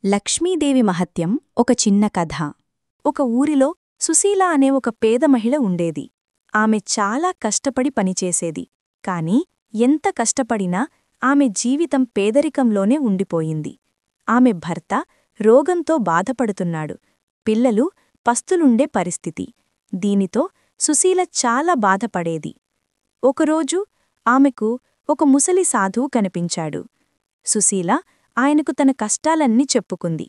లక్ష్మీదేవి మహత్యం ఒక చిన్న కథ. ఒక ఊరిలో సుశీల అనే ఒక పేద మహిళ ఉండేది. ఆమె చాలా కష్టపడి పనిచేసేది. కాని ఎంత కష్టపడినా ఆమె జీవితం పేదరికంలోనే ఉండిపోయింది. ఆమె భర్త రోగంతో బాధపడుతున్నాడు. పిల్లలు పస్తులుండే పరిస్థితి. దీనితో సుశీల చాలా బాధపడేది. ఒకరోజు ఆమెకు ఒక ముసలి సాధువు కనిపించాడు. సుశీల ఆయనకు తన కష్టాలన్నీ చెప్పుకుంది.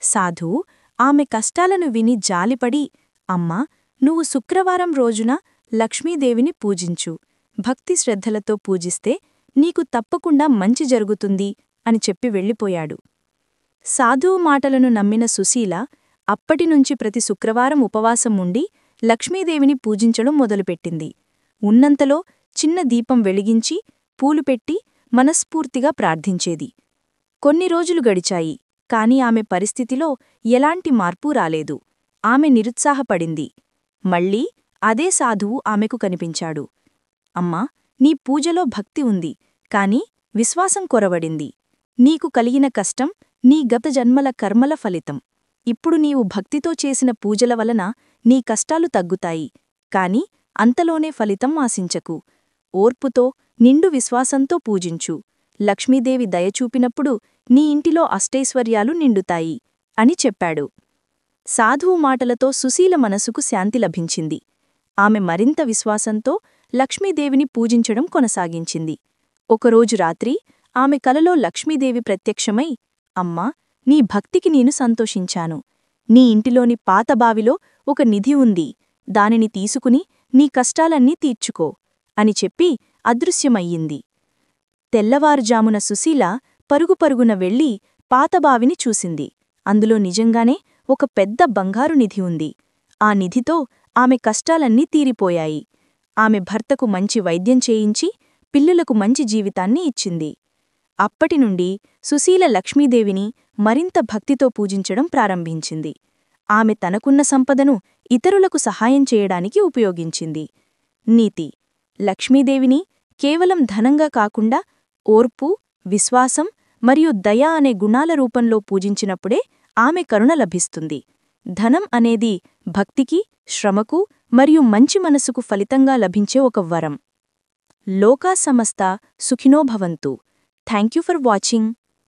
సాధువు ఆమె కష్టాలను విని జాలిపడి, అమ్మా, నువ్వు శుక్రవారం రోజున లక్ష్మీదేవిని పూజించు. భక్తి శ్రద్ధలతో పూజిస్తే నీకు తప్పకుండా మంచి జరుగుతుంది అని చెప్పి వెళ్ళిపోయాడు. సాధువు మాటలను నమ్మిన సుశీల అప్పటినుంచి ప్రతి శుక్రవారం ఉపవాసం ఉండి లక్ష్మీదేవిని పూజించడం మొదలుపెట్టింది. ఉన్నంతలో చిన్న దీపం వెలిగించి పూలు పెట్టి మనస్ఫూర్తిగా ప్రార్థించేది. కొన్ని రోజులు గడిచాయి. కాని ఆమె పరిస్థితిలో ఎలాంటి మార్పూ రాలేదు. ఆమె నిరుత్సాహపడింది. మళ్ళీ అదే సాధువు ఆమెకు కనిపించాడు. అమ్మా, నీ పూజలో భక్తి ఉంది, కాని విశ్వాసం కొరవడింది. నీకు కలిగిన కష్టం నీ గత జన్మల కర్మల ఫలితం. ఇప్పుడు నీవు భక్తితో చేసిన పూజల వలన నీ కష్టాలు తగ్గుతాయి. కాని అంతలోనే ఫలితం ఆశించకు. ఓర్పుతో నిండు విశ్వాసంతో పూజించు. లక్ష్మీదేవి దయచూపినప్పుడు నీ ఇంటిలో అష్టైశ్వర్యాలు నిండుతాయి అని చెప్పాడు. సాధువు మాటలతో సుశీల మనసుకు శాంతి లభించింది. ఆమె మరింత విశ్వాసంతో లక్ష్మీదేవిని పూజించడం కొనసాగించింది. ఒకరోజు రాత్రి ఆమె కలలో లక్ష్మీదేవి ప్రత్యక్షమై, అమ్మా, నీ భక్తికి నేను సంతోషించాను. నీ ఇంటిలోని పాత బావిలో ఒక నిధి ఉంది. దానిని తీసుకుని నీ కష్టాలన్నీ తీర్చుకో అని చెప్పి అదృశ్యమయ్యింది. తెల్లవారుజామున సుశీల పరుగుపరుగున వెళ్లి పాతబావిని చూసింది. అందులో నిజంగానే ఒక పెద్ద బంగారు నిధి ఉంది. ఆ నిధితో ఆమె కష్టాలన్నీ తీరిపోయాయి. ఆమె భర్తకు మంచి వైద్యం చేయించి పిల్లులకు మంచి జీవితాన్ని ఇచ్చింది. అప్పటినుండి సుశీల లక్ష్మీదేవిని మరింత భక్తితో పూజించడం ప్రారంభించింది. ఆమె తనకున్న సంపదను ఇతరులకు సహాయం చేయడానికి ఉపయోగించింది. నీతి: లక్ష్మీదేవిని కేవలం ధనంగా కాకుండా ఓర్పు, విశ్వాసం మరియు దయ అనే గుణాల రూపంలో పూజించినప్పుడే ఆమె కరుణ లభిస్తుంది. ధనం అనేది భక్తికి, శ్రమకు మరియు మంచి మనసుకు ఫలితంగా లభించే ఒక వరం. లోకా సమస్తా సుఖినో భవంతు. Thank you for watching.